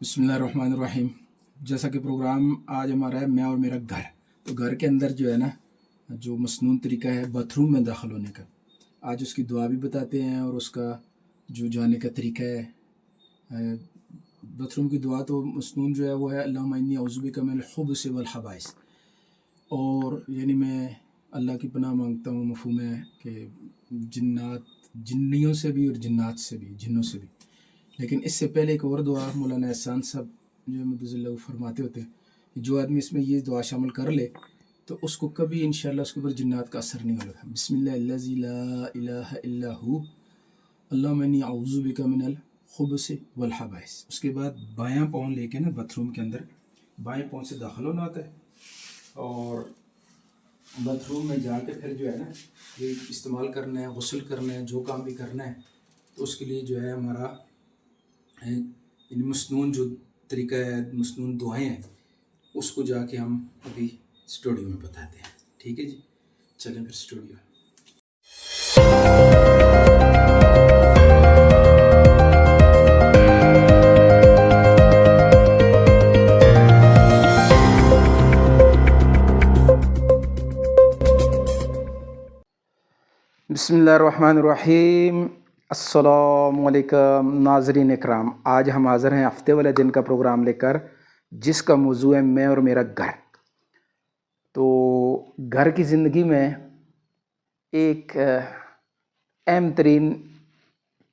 बिस्मिल्लाहिर्रहमानिर्रहीम। जैसा कि प्रोग्राम आज हमारा है मैं और मेरा घर। तो घर के अंदर जो है ना, जो मसनून तरीका है बाथरूम में दाखिल होने का, आज उसकी दुआ भी बताते हैं और उसका जो जाने का तरीका है। बाथरूम की दुआ तो मसनून जो है वो है अल्लाहुम्मा इन्नी औज़ु बिका मिनल खुब्स वल खबाइस, और यानी मैं अल्लाह की पनाह मांगता हूँ। मफ़हूम है कि जिन्नियों से भी और जिन्नात से भी, जिन्नों से भी। लेकिन इससे पहले एक और दुआ मौलाना एहसान साहब जो मदज़िल्लाहु फरमाते होते हैं कि जो आदमी इसमें ये दुआ शामिल कर ले तो उसको कभी इंशाअल्लाह उसके ऊपर जिन्नात का असर नहीं होगा। बिस्मिल्लाहिल्लज़ी ला इलाहा इल्ला हु अल्लाहुम्मा इन्नी औज़ु बिका मिनल खुब्स वल खबाइस। उसके बाद बायां पाँव लेके ना बाथरूम के अंदर बाएं पाँव से दाखिल होना होता है, और बाथरूम में जाके फिर जो है ना ये इस्तेमाल करना है, गुस्ल करना है, जो काम भी करना है। तो उसके लिए जो है हमारा इन मसनून जो तरीका है, मसनून दुआएं हैं, उसको जाके हम अभी स्टूडियो में बताते हैं। ठीक है जी, चलें फिर स्टूडियो। बिस्मिल्लाहिर्रहमानिर्रहीम। अस्सलामुअलैकुम नाज़रीन इकराम, आज हम हाज़िर हैं हफ्ते वाले दिन का प्रोग्राम लेकर, जिसका मौजू है मैं और मेरा घर। तो घर की ज़िंदगी में एक अहम तरीन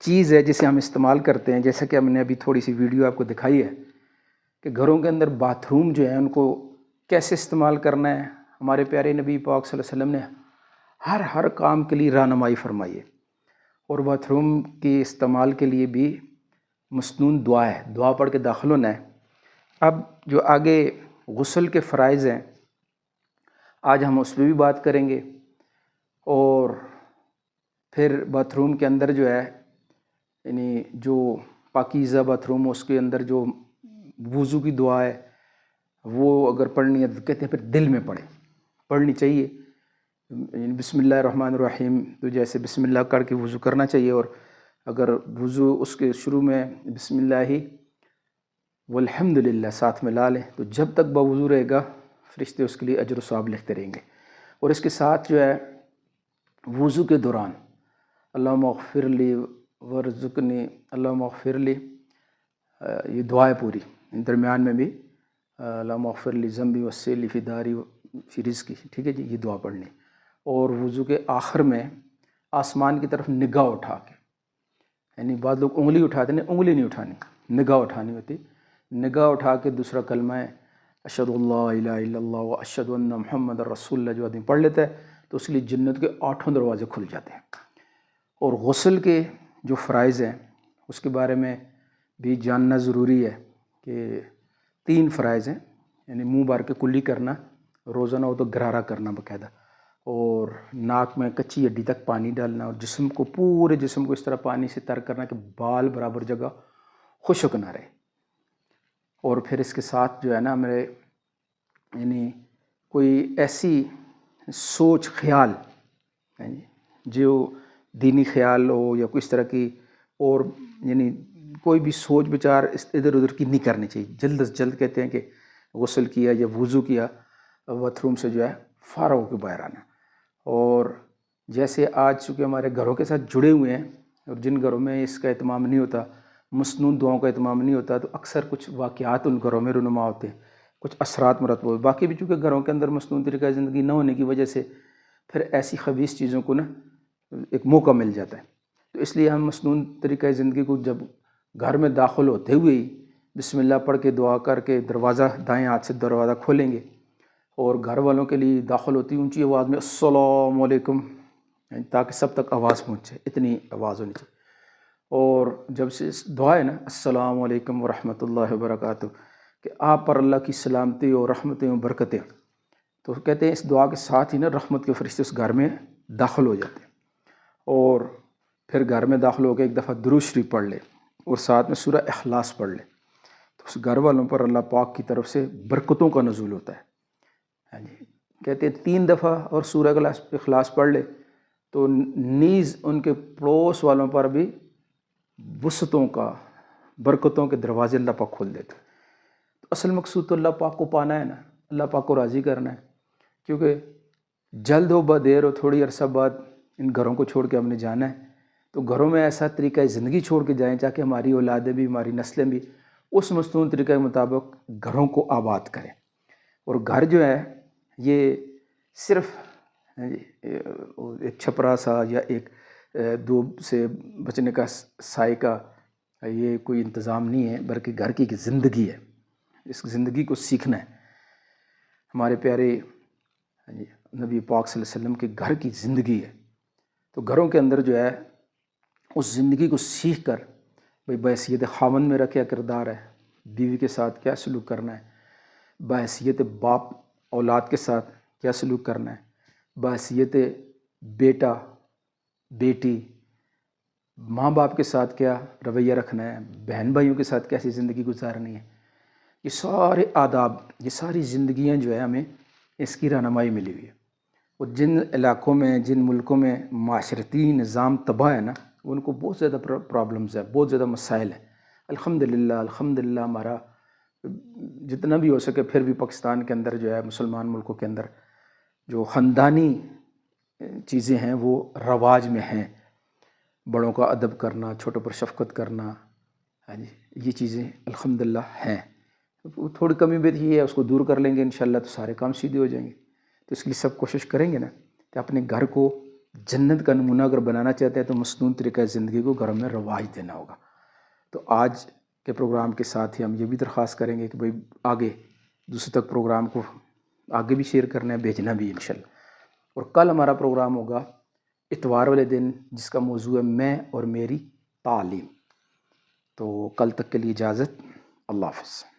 चीज़ है जिसे हम इस्तेमाल करते हैं। जैसा कि हमने अभी थोड़ी सी वीडियो आपको दिखाई है कि घरों के अंदर बाथरूम जो है उनको कैसे इस्तेमाल करना है। हमारे प्यारे नबी पाक सल्लल्लाहु अलैहि वसल्लम ने हर काम के लिए रहनुमाई फरमाई है, और बाथरूम के इस्तेमाल के लिए भी मसनून दुआ है, दुआ पढ़ के दाखिल होना है। अब जो आगे गुस्ल के फ़राइज़ हैं, आज हम उस पर भी बात करेंगे, और फिर बाथरूम के अंदर जो है यानी जो पाकीज़ा बाथरूम उसके अंदर जो वुज़ू की दुआ है वो अगर पढ़नी है तो कहते हैं फिर दिल में पढ़नी चाहिए। बिस्मिल्लाहिर्रहमानिर्रहीम, तो जैसे बिस्मिल्लाह करके वुज़ू करना चाहिए, और अगर वुज़ू उसके शुरू में बिस्मिल्लाहि वल्हम्दुलिल्लाह साथ में ला लें तो जब तक बावुज़ू रहेगा फ़रिश्ते उसके लिए अजर व सवाब लिखते रहेंगे। और इसके साथ जो है वुज़ू के दौरान अल्लाहुम्मा अग़फ़िरली वरज़ुक़नी अल्लाहुम्मा अग़फ़िरली, ये दुआ है पूरी। दरमियान में भी अल्लाहुम्मा अग़फ़िरली ज़म्बी वस्सिली फ़ी दारी फ़ी रिज़्क़ी, ठीक है जी, ये दुआ पढ़नी। और वुज़ू के आखिर में आसमान की तरफ निगाह उठा के, यानी बाद लोग उंगली उठाते हैं, उंगली नहीं उठानी, निगाह उठानी होती। निगाह उठा के दूसरा कलमा है अशहदु अल्ला इलाहा इल्लल्लाह व अशहदु अन्ना मुहम्मदर रसूलुल्लाह जो आदमी पढ़ लेता है तो उसके लिए जन्नत के 8 दरवाज़े खुल जाते हैं। और गुस्ल के जो फ़राइज़ हैं उसके बारे में भी जानना ज़रूरी है कि 3 फ़राइज़ हैं, यानी मुँह भर के कुल्ली करना, रोज़ाना हो तो गरारा करना बाकायदा, और नाक में कच्ची हड्डी तक पानी डालना, और जिस्म को, पूरे जिस्म को इस तरह पानी से तर करना कि बाल बराबर जगह खुश्क ना रहे। और फिर इसके साथ जो है ना मेरे यानी कोई ऐसी सोच ख्याल जो दीनी ख्याल हो या कोई इस तरह की, और यानी कोई भी सोच विचार इधर उधर की नहीं करनी चाहिए। जल्द से जल्द कहते हैं कि गुस्ल किया या वुज़ू किया, बाथरूम से जो है फ़ारग होकर बाहर आना। और जैसे आज चूँकि हमारे घरों के साथ जुड़े हुए हैं, और जिन घरों में इसका एहतमाम नहीं होता, मसनून दुआओं का एहतमाम नहीं होता, तो अक्सर कुछ वाक़यात उन घरों में रुनुमा होते हैं, कुछ असरात मरतब हो। बाकी भी चूँकि घरों के अंदर मसनून तरीक़ा ज़िंदगी न होने की वजह से फिर ऐसी ख़बीस चीज़ों को ना एक मौका मिल जाता है। तो इसलिए हम मसनून तरीक़ा ज़िंदगी को जब घर में दाखिल होते हुए ही बिस्मिल्लाह पढ़ के दुआ करके दरवाज़ा दाएँ हाथ से दरवाज़ा खोलेंगे, और घर वालों के लिए दाखिल होती ऊंची आवाज़ में अस्सलामु अलैकुम, ताकि सब तक आवाज़ पहुँचे, इतनी आवाज़ होनी चाहिए। और जब से दुआ है ना अस्सलामु अलैकुम व रहमतुल्लाहि व बरकातुहू, कि आप पर अल्लाह की सलामती और रहमतें और बरकतें, तो कहते हैं इस दुआ के साथ ही ना रहमत के फरिश्ते उस घर में दाखिल हो जाते हैं। और फिर घर में दाखिल होकर एक दफ़ा दुरूद शरीफ पढ़ ले और साथ में सूरह इखलास पढ़ ले, तो उस घर वालों पर अल्लाह पाक की तरफ से बरकतों का नज़ूल होता है। हाँ जी, कहते हैं 3 दफ़ा और सूरह इखलास पढ़ ले तो नीज़ उनके पड़ोस वालों पर भी वसतों का, برکتوں کے دروازے اللہ پاک کھول دیتے ہیں۔ تو اصل مقصود تو اللہ پاک کو پانا ہے نا، اللہ پاک کو راضی کرنا ہے، کیونکہ جلد ہو بدیر ہو تھوڑی عرصہ بعد ان گھروں کو چھوڑ کے ہم نے جانا ہے، تو گھروں میں ایسا طریقہ زندگی چھوڑ کے جائیں تاکہ ہماری اولادیں بھی، ہماری نسلیں بھی اس مصنون طریقے کے مطابق گھروں کو آباد کریں۔ اور گھر جو ہے یہ صرف ایک چھپرا سا یا ایک دھوپ سے بچنے کا سائے کا یہ کوئی انتظام نہیں ہے، بلکہ گھر کی ایک زندگی ہے، اس زندگی کو سیکھنا ہے۔ ہمارے پیارے نبی پاک صلی اللہ علیہ وسلم کے گھر کی زندگی ہے، تو گھروں کے اندر جو ہے اس زندگی کو سیکھ کر بھئی بحیثیت خاوند میرا کیا کردار ہے، بیوی کے ساتھ کیا سلوک کرنا ہے، بحیثیت باپ اولاد کے ساتھ کیا سلوک کرنا ہے، بحیثیت بیٹا بیٹی ماں باپ کے ساتھ کیا رویہ رکھنا ہے، بہن بھائیوں کے ساتھ کیسی زندگی گزارنی ہے، یہ سارے آداب، یہ ساری زندگیاں جو ہے ہمیں اس کی رہنمائی ملی ہوئی ہے۔ اور جن علاقوں میں، جن ملکوں میں معاشرتی نظام تباہ ہے نا، ان کو بہت زیادہ پرابلمز ہے، بہت زیادہ مسائل ہیں۔ الحمدللہ ہمارا جتنا بھی ہو سکے پھر بھی پاکستان کے اندر جو ہے، مسلمان ملکوں کے اندر جو خاندانی چیزیں ہیں وہ رواج میں ہیں، بڑوں کا ادب کرنا، چھوٹوں پر شفقت کرنا، ہاں جی، یہ چیزیں الحمدللہ ہیں۔ تھوڑی کمی بیشی ہے، اس کو دور کر لیں گے انشاءاللہ تو سارے کام سیدھے ہو جائیں گے۔ تو اس کے لیے سب کوشش کریں گے نا کہ اپنے گھر کو جنت کا نمونہ اگر بنانا چاہتے ہیں تو مصنون طریقہ زندگی کو گھروں میں رواج دینا ہوگا۔ تو آج کے پروگرام کے ساتھ ہی ہم یہ بھی درخواست کریں گے کہ بھئی آگے دوسرے تک پروگرام کو آگے بھی شیئر کرنا ہے، بھیجنا بھی انشاءاللہ۔ اور کل ہمارا پروگرام ہوگا اتوار والے دن، جس کا موضوع ہے میں اور میری تعلیم۔ تو کل تک کے لیے اجازت، اللہ حافظ۔